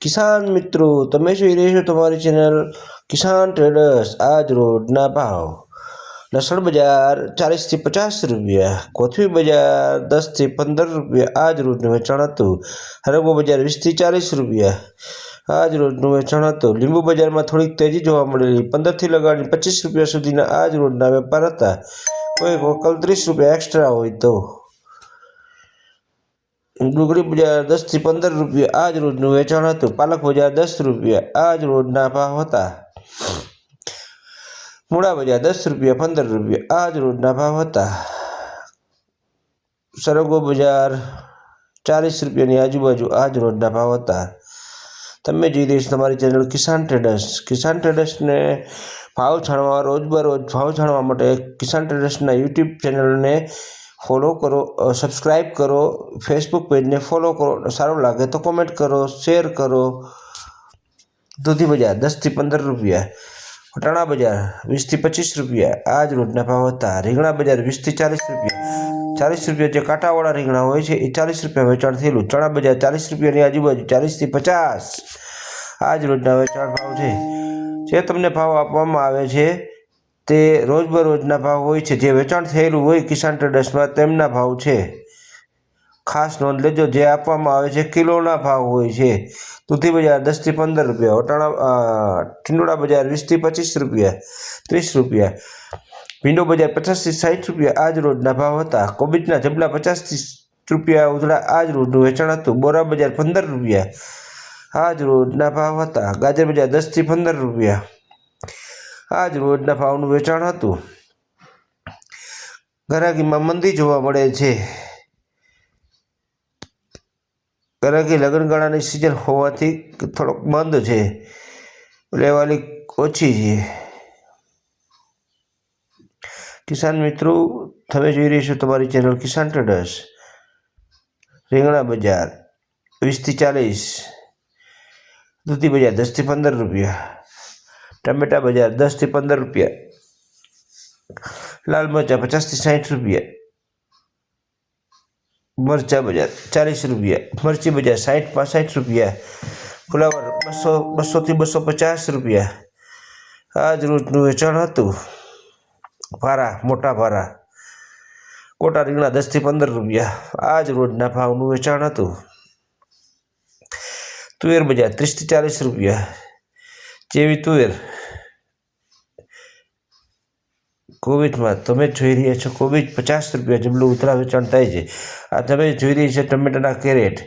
કિસાન મિત્રો, તમે જોઈ રહ્યા છો તમારી ચેનલ કિસાન ટ્રેડર્સ. આજ રોજના ભાવ: લસણ બજાર 40 થી 50 રૂપિયા, કોથમીર બજાર 10 થી 15 રૂપિયા આજ રોજનું વેચાણ હતું. હરગવો બજાર 20 થી 40 રૂપિયા આજ રોજનું વેચાણ હતું. લીંબુ બજારમાં થોડીક તેજી જોવા મળેલી, 15 થી લગાડીને 25 રૂપિયા સુધીના આજ રોજના વેપાર હતા. કોઈ વકલ 30 રૂપિયા એક્સ્ટ્રા હોય તો. ડુંગળી બજાર 10 થી 15 રૂપિયા આજ રોજનું વેચાણ હતું. પાલક બજાર 10 રૂપિયા આજ રોજના ભાવ હતા. મૂળા બજાર 10 રૂપિયા 15 રૂપિયા આજ રોજના ભાવ હતા. સરગવો બજાર 40 રૂપિયાની આજુબાજુ આજ રોજના ભાવ હતા. તમે જોઈ રહી છો તમારી ચેનલ કિસાન ટ્રેડર્સ. કિસાન ટ્રેડર્સને ભાવ જાણવા, રોજબરોજ ભાવ જાણવા માટે કિસાન ટ્રેડર્સના યુટ્યુબ ચેનલને ફોલો કરો, સબસ્ક્રાઈબ કરો, ફેસબુક પેજને ફોલો કરો. સારું લાગે તો કોમેન્ટ કરો, શેર કરો. દૂધી બજાર 10 થી 15 રૂપિયા, વટાણા બજાર 20 થી 25 રૂપિયા આજ રોજના ભાવ હતા. રીંગણા બજાર 20 થી 40 રૂપિયા, 40 રૂપિયા જે કાંટાવાળા રીંગણા હોય છે એ 40 રૂપિયા વેચાણ થયેલું. ચણા બજાર 40 રૂપિયાની આજુબાજુ, 40 થી 50 આજ રોજના વેચાણ ભાવ છે. જે તમને ભાવ આપવામાં આવે છે તે રોજબરોજના ભાવ હોય છે. જે વેચાણ થયેલું હોય કિસાન ટ્રેડર્સમાં તેમના ભાવ છે. ખાસ નોંધ લેજો, જે આપવામાં આવે છે કિલોના ભાવ હોય છે. દૂધી બજાર 10 થી 15 રૂપિયા, ટીંડોળા બજાર 20 થી 25 રૂપિયા, 30 રૂપિયા. ભીંડો બજાર 50 થી 60 રૂપિયા આજ રોજના ભાવ હતા. કોબીજના જબલા 50 થી રૂપિયા ઉધડા આજ રોજનું વેચાણ હતું. બોરા બજાર 15 રૂપિયા આજ રોજના ભાવ હતા. ગાજર બજાર 10 થી 15 રૂપિયા આજ રોજના ભાવનું વેચાણ હતું. ગરાગીમાં મંદી જોવા મળે છે. ગરાગી લગ્નગાળાની સિઝન હોવાથી થોડોક બંધ છે, લેવાની ઓછી છે. કિસાન મિત્રો, તમે જોઈ રહી છો તમારી ચેનલ કિસાન ટ્રેડર્સ. રીંગણા બજાર 20 થી 40, દૂધી બજાર 10 થી 15 રૂપિયા, ટમેટા બજાર 10 થી 15 રૂપિયા, લાલ મરચા 50 થી 60 રૂપિયા, મરચા બજાર 40 રૂપિયા, મરચી બજાર 60-65 રૂપિયા, ફુલાવર 200 થી 250 રૂપિયા આજ રોજનું વેચાણ હતું. ભારા, મોટા ભારા, કોટા રીંગણા 10 થી 15 રૂપિયા આજ રોજના ભાવનું વેચાણ હતું. તુવેર બજાર 30 થી 40 રૂપિયા, જેવી તુવેર. કોબીજમાં તમે જોઈ રહ્યા છો કોબીજ 50 રૂપિયા જબલું ઉતરા વેચાણ થાય છે. આ તમે જોઈ રહી છે ટમેટાના કેરેટ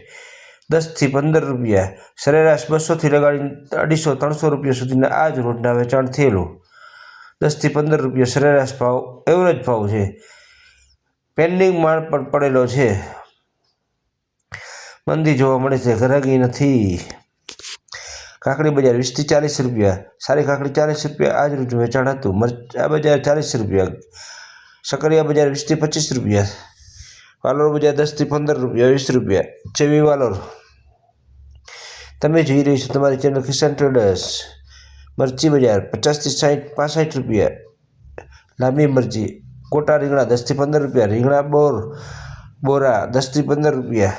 10 થી 15 રૂપિયા, સરેરાશ 200 થી લગાડીને 250-300 રૂપિયા સુધીના આજ રોજના વેચાણ થયેલું. 10 થી 15 રૂપિયા સરેરાશ ભાવ, એવરેજ ભાવ છે. પેન્ડિંગ માલ પણ પડેલો છે. મંદી જોવા મળે છે, ગરાગી નથી. કાકડી બજાર 20 થી 40 રૂપિયા, સારી કાકડી 40 રૂપિયા આજ રોજનું વેચાણ હતું. મરચા બજાર 40 રૂપિયા, શકરિયા બજાર 20 થી 25 રૂપિયા, વાલોર બજાર 10 થી 15 રૂપિયા, 20 રૂપિયા જેવી વાલોર. તમે જોઈ રહી છો તમારી ચેનલ કિસાન ટ્રેડર્સ. મરચી બજાર 50 થી 60-65 રૂપિયા, લાંબી મરચી. કોટા રીંગણા 10 થી 15 રૂપિયા, રીંગણા બોરા 10 થી 15 રૂપિયા,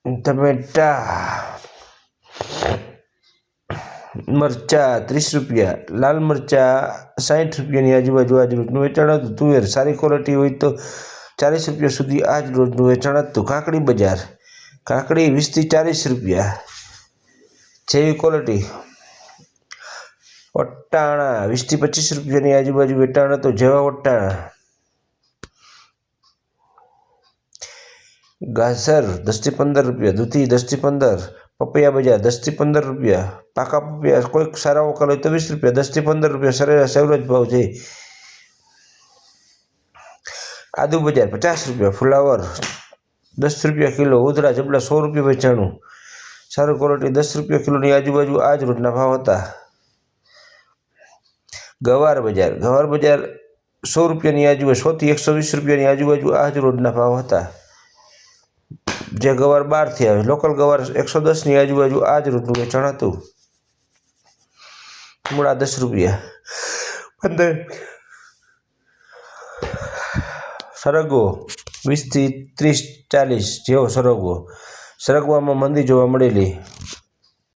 ટમેટા મરચા 30 રૂપિયા, લાલ મરચા 60 રૂપિયાની આજુબાજુ આજ રોજનું વેચાણ હતું. તુવેર સારી ક્વોલિટી હોય તો 40 રૂપિયા સુધી આજ રોજનું વેચાણ હતું. કાકડી બજાર, કાકડી 20 થી 40 રૂપિયા, જેવી ક્વોલિટી. વટાણા 20 થી 25 રૂપિયાની આજુબાજુ વેચાણ હતું, જેવા વટાણા. ગાજર 10 થી 15 રૂપિયા, દૂધી 10 થી 15, પપૈયા બજાર 10 થી 15 રૂપિયા, પાકા પપૈયા કોઈક સારા વકલ હોય તો 20 રૂપિયા, 10 થી 15 રૂપિયા સરેરાશ એવરેજ ભાવ છે. આદુ બજાર 50 રૂપિયા, ફુલાવર 10 રૂપિયા કિલો, ઉધડા જબલા 100 રૂપિયા વેચાણું. સારું ક્વોલિટી 10 રૂપિયા કિલોની આજુબાજુ આજ રોજના ભાવ હતા. ગવાર બજાર 100 રૂપિયાની આજુબાજુ, 100 થી 120 રૂપિયાની આજુબાજુ આજ રોજના ભાવ હતા. જે ગવાર બહારથી આવે, લોકલ ગવાર 110ની આજુબાજુ આજ રોજનું વેચાણ હતું. મૂળા 10 રૂપિયા 15. સરગવો 20 થી 30-40 જેવો સરગવો. સરગવામાં મંદી જોવા મળેલી.